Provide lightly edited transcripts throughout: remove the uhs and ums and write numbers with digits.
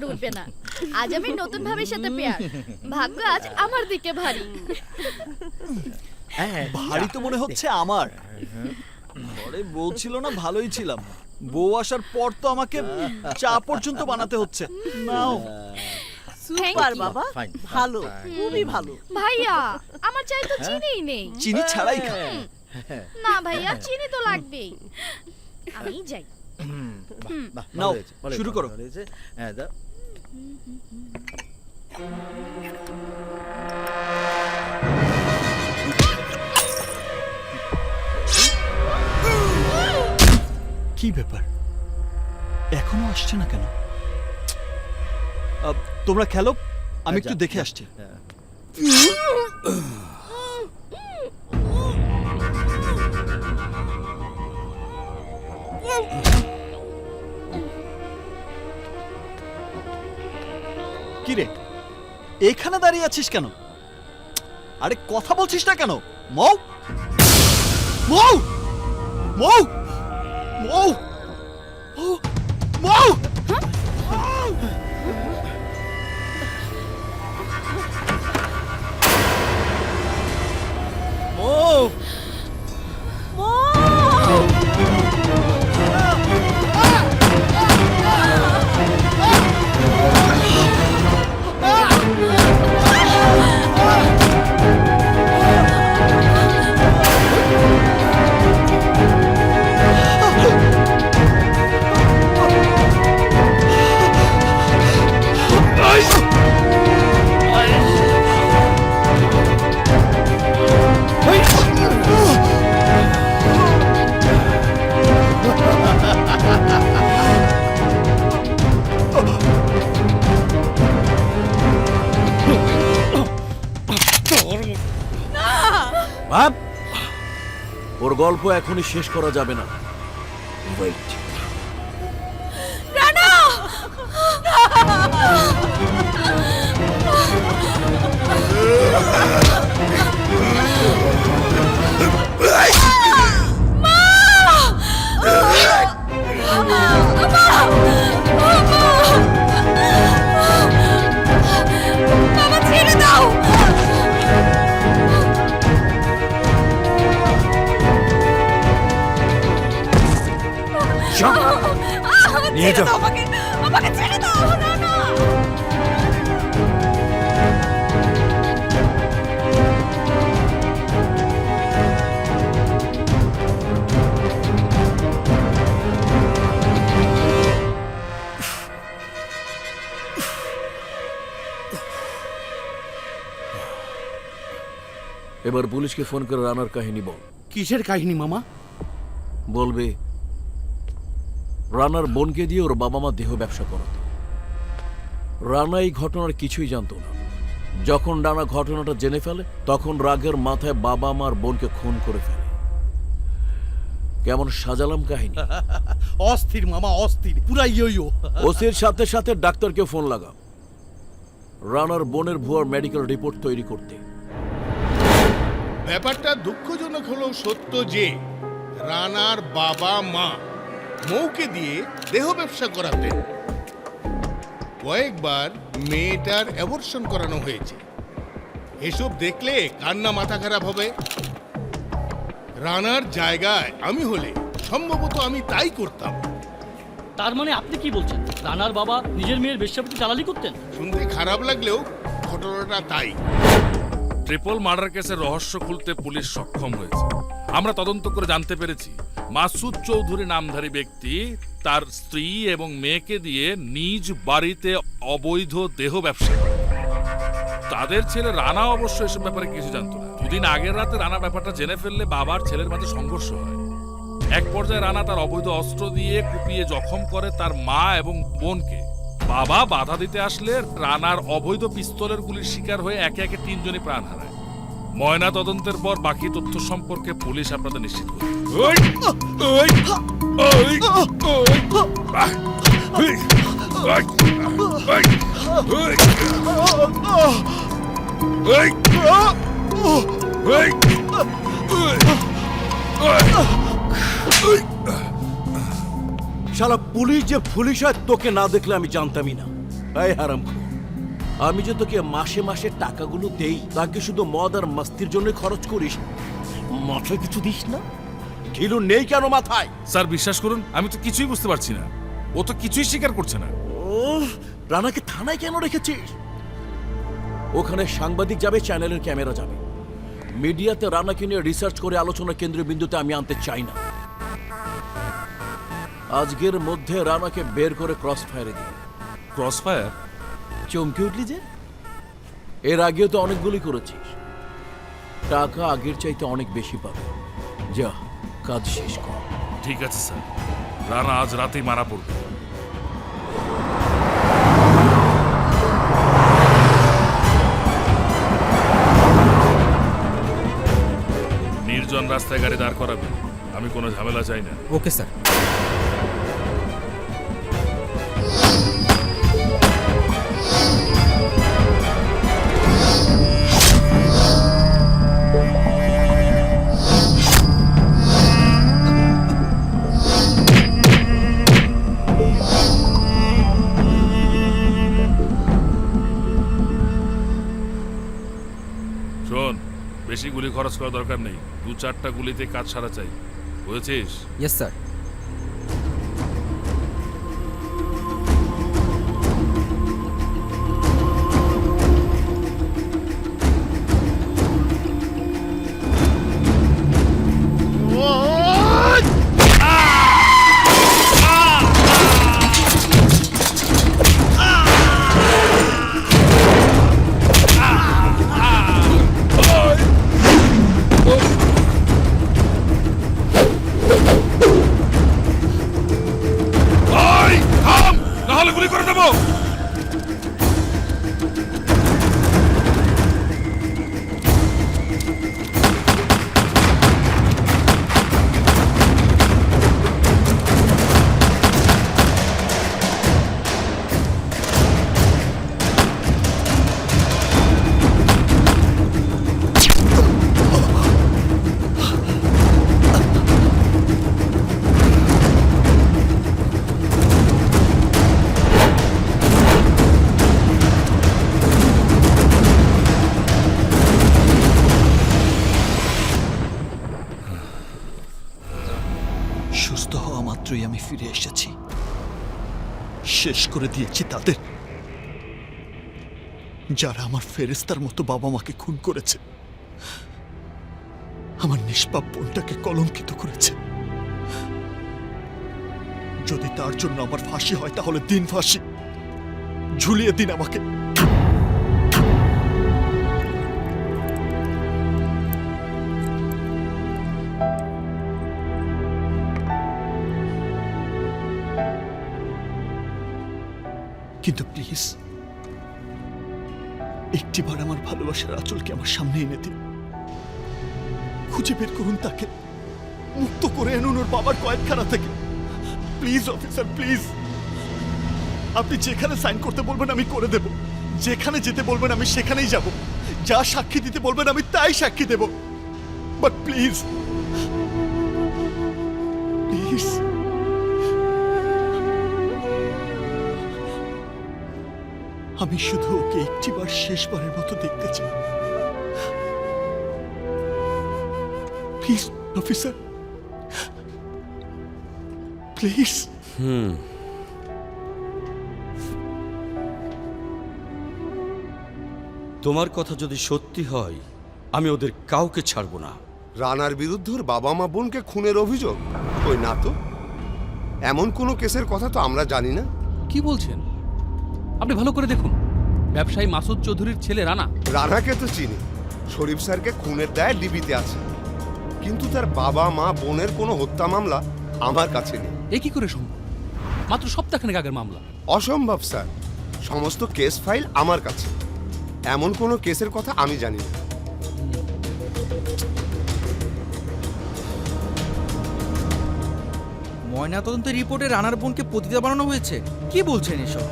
আর উঠবে না। আজ আমি নতুন ভাবির সাথে পেয়ার, ভাগ্য আজ আমার দিকে ভারী। ভারী তো মনে হচ্ছে আমার। ঘরে বউ ছিল না, ভালোই ছিলাম। বউ আসার পর তো আমাকে চা পর্যন্ত বানাতে হচ্ছে। নাও। সুপার বাবা, ভালো, খুবই ভালো। ভাইয়া আমার চাই তো চিনিই নেই। চিনি ছাড়াই খা। না ভাইয়া, চিনি তো লাগবেই। আমি যাই। নাও, শুরু করো। কি ব্যাপার, এখনো আসছে না কেন? তোমরা খেলো, আমি একটু দেখে আসছি। কিরে, এখানে দাঁড়িয়ে আছিস কেন? আরে কথা বলছিস না কেন? মৌ, মৌ, মৌ, মৌ, মৌ। বাপ, ওর গল্প এখনই শেষ করা যাবে না। ওয়েট। নিয়ে যাও। আমাকে ছেড়ে দাও। না না, এবার পুলিশকে ফোন করে রানার কাহিনী বল। কিসের কাহিনী মামা? বলবে রানার বোনকে দিয়ে ওর বাবা মা দেহ ব্যবসা করাতো। রানা এই ঘটনার কিছুই জানতো না। যখন রানা ঘটনাটা জেনে ফেলে তখন রাগের মাথায় বাবা মার বোনকে খুন করে ফেলে। কেমন সাজালাম কাহিনী? অস্থির মামা, অস্থির, পুরা ইয়ো। ওসির সাথে সাথে ডাক্তারকে ফোন লাগা, রানার বোনের ভুয়ার মেডিকেল রিপোর্ট তৈরি করতে। ব্যাপারটা দুঃখজনক হলেও সত্য যে রানার বাবা মা মৌকে দিয়ে দেহ ব্যবসা করাতেন। কয়েকবার মেয়েটার অ্যাবর্শন করানো হয়েছে। এসব দেখলে কান্না মাথা খারাপ হবে। রানার জায়গায় আমি হলে সম্ভবত আমি তাই করতাম। তার মানে আপনি কি বলছেন, রানার বাবা নিজের মেয়ের বেশ্যাবৃত্তি দালালি করতেন? শুনতে খারাপ লাগলেও ঘটনাটা তাই। ট্রিপল মার্ডার কেসের রহস্য খুলতে পুলিশ সক্ষম হয়েছে। আমরা তদন্ত করে জানতে পেরেছি মাসুদ চৌধুরী নামধারী ব্যক্তি তার স্ত্রী এবং মেয়েকে দিয়ে নিজ বাড়িতে অবৈধ দেহ ব্যবসা করে। তাদের ছেলে রানা অবশ্য এসব ব্যাপারে কিছু জানতো না। দুদিন আগের রাতে রানা ব্যাপারটা জেনে ফেললে বাবার ছেলের মাঝে সংঘর্ষ হয়। এক পর্যায়ে রানা তার অবৈধ অস্ত্র দিয়ে কুপিয়ে জখম করে তার মা এবং বোনকে। বাবা বাধা দিতে আসলে রানার অবৈধ পিস্তলের গুলির শিকার হয়ে একে একে 3 জনই প্রাণ হারায়। ময়না তদন্তের পর বাকি তথ্য সম্পর্কে পুলিশ আপনাদের নিশ্চিত করে। শালা পুলিশ যে পুলিশ হয় তোকে না দেখলে আমি জানতামই না। এই হারামখোর, আমি যে তোকে মাসে মাসে টাকাগুলো দেই তাকে শুধু মদ আর মাস্তির জন্য খরচ করিস, মাথায় কিছু দিস না? ঘিলু নেই কেন মাথায়? স্যার বিশ্বাস করুন, আমি তো কিছুই বুঝতে পারছি না। ও তো কিছুই স্বীকার করছে না। রানাকে থানায় কেন রেখেছিস? ওখানে সাংবাদিক যাবে, চ্যানেলের ক্যামেরা যাবে, মিডিয়াতে রানাকে নিয়ে রিসার্চ করে আলোচনা কেন্দ্রীয় বিন্দুতে আমি আনতে চাই না। আজকের মধ্যে রানাকে বের করে ক্রস ফায়ারে দিই। Cross fire? চমকে উঠলি যে? এর আগেও তো অনেক গুলি করেছিস, টাকা আগের চাইতে অনেক বেশি পাবে। যা, কাজ শেষ কর। ঠিক আছে স্যার, রানা আজ রাতেই মারা পড়বে। নির্জন রাস্তায় গাড়ি দাঁড় করাবে, আমি কোনো ঝামেলা চাই না। Okay sir. শোন, বেশি গুলি খরচ করা দরকার নেই, 2-4টা গুলিতে কাজ সারা চাই, বুঝেছিস? Yes sir. ওই থাম, নাহলে গুলি করে দেবো। সুস্থ হওয়া মাত্রই আমি ফিরে এসেছি, শেষ করে দিয়েছি তাদের, যারা আমার ফেরেস্তার মতো বাবা মাকে খুন করেছে, আমার নিষ্পাপ বোনটাকে কলঙ্কিত করেছে। যদি তার জন্য আমার ফাঁসি হয় তাহলে দিন ফাঁসি, ঝুলিয়ে দিন আমাকে। কিন্তু প্লিজ একটিবার আমার ভালোবাসার আঁচলকে আমার সামনে এনে দিন, খুঁজে বের করুন তাকে, মুক্ত করে আনুন ওর বাবার কয়েদখানা থেকে। Please officer, please. আপনি যেখানে সাইন করতে বলবেন আমি করে দেব, যেখানে যেতে বলবেন আমি সেখানেই যাব, যা সাক্ষী দিতে বলবেন আমি তাই সাক্ষী দেব, বাট প্লিজ, প্লিজ। আমি শুধু ওকে একটিবার শেষবারের মতো দেখতে চাই। Please officer, please. তোমার কথা যদি সত্যি হয় আমি ওদের কাউকে ছাড়বো না। রানার বিরুদ্ধে ওর বাবা মা বোনকে খুনের অভিযোগ? ওই না তো, এমন কোনো কেসের কথা তো আমরা জানি না। কি বলছেন? আপনি ভালো করে দেখুন, ব্যবসায়ী মাসুদ চৌধুরীর ছেলে রানা। রানাকে তো চিনি, শরীফ স্যারকে খুনের দায়ে ডিবিতে আছে, কিন্তু তার বাবা মা বোনের কোনো হত্যা মামলা আমার কাছে নেই। এ কি করে সম্ভব? মাত্র সপ্তাহখানেক আগের মামলা। অসম্ভব স্যার, সমস্ত কেস ফাইল আমার কাছে, এমন কোনো কেসের কথা আমি জানি না। ময়নাতদন্তের রিপোর্টে রানার বোনকে পতিতা বানানো হয়েছে? কি বলছেন এসব?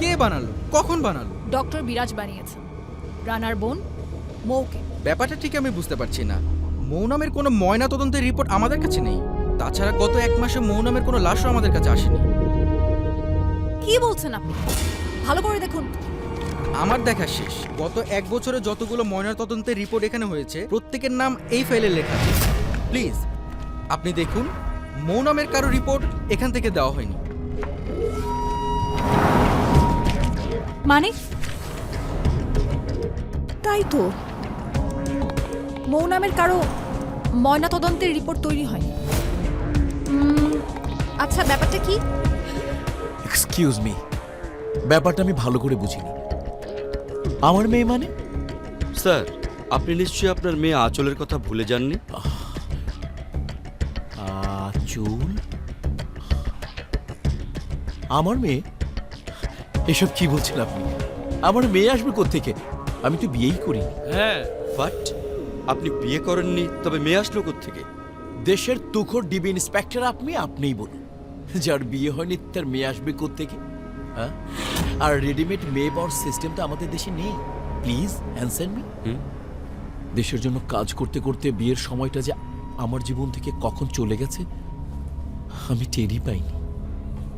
কে বানালো? কখন বানালো? ডক্টর বিরাজ বানিয়েছেন। রানার বোন মৌকে। ব্যাপারটা ঠিক আমি বুঝতে পারছি না। মৌ নামের কোনো ময়নাতদন্তের রিপোর্ট আমাদের কাছে নেই। তাছাড়া গত 1 মাসে মৌ নামের কোনো লাশও আমাদের কাছে আসেনি। কি বলছেন আপনি? ভালো করে দেখুন। আমার দেখা শেষ। গত 1 বছরে যতগুলো ময়নাতদন্তের রিপোর্ট এখানে হয়েছে প্রত্যেকের নাম এই ফাইলে লেখা আছে। প্লিজ আপনি দেখুন, মৌ নামের কারো রিপোর্ট এখান থেকে দেওয়া হয়নি। মানে তাই তো, মৌ নামের কারো ময়নাতদন্তের রিপোর্ট তৈরি হয়নি। আচ্ছা ব্যাপারটা কি? এক্সকিউজ মি, ব্যাপারটা আমি ভালো করে বুঝিনি। আমার মেয়ে মানে? স্যার, আপনি নিশ্চয়ই আপনার মেয়ে আঁচলের কথা ভুলে যাননি। আঁচল? আমার মেয়ে? এসব কি বলছেন আপনি? আমার মেয়ে আসবে কোত্থেকে? আমি তো বিয়েই করিনি। হ্যাঁ, বাট আপনি বিয়ে করেননি, তবে মেয়ে আসলো থেকে? দেশের তুখোর ডিবি ইন্সপেক্টর আপনিই বলুন, যার বিয়ে হয়নি তার মেয়ে আসবে কোত্থেকে? হ্যাঁ, আর রেডিমেড মেয়ে পাওয়ার সিস্টেম তো আমাদের দেশে নেই। Please answer me. দেশের জন্য কাজ করতে করতে বিয়ের সময়টা যে আমার জীবন থেকে কখন চলে গেছে আমি টেরই পাইনি।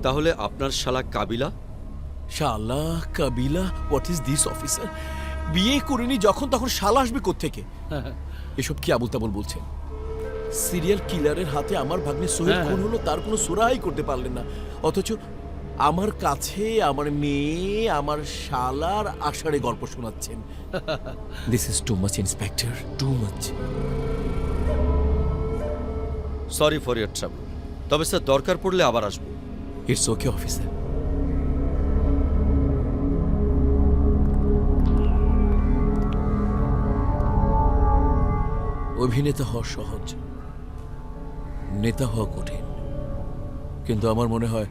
তাহলে আপনার শালা কাবিলা? শালা কাবিলা? What is this officer? বিয়ে করিনি যখন তখন শালা আসবে কোত্থেকে? এসব কি আবুল তাবুল বলছেন? সিরিয়াল কিলারের হাতে আমার ভাগ্নে সোহেল খুন হলো, তার কোনো সুরাই করতে পারলেন না, অথচ আমার কাছে আমার মেয়ে আমার শালার আষাঢ়ে গল্প শোনাচ্ছেন। This is too much inspector, too much. Sorry for year trouble, তবে স্যার দরকার পড়লে আবার আসবো। It's okay officer. অভিনেতা হওয়া সহজ, নেতা হওয়া কঠিন, কিন্তু আমার মনে হয়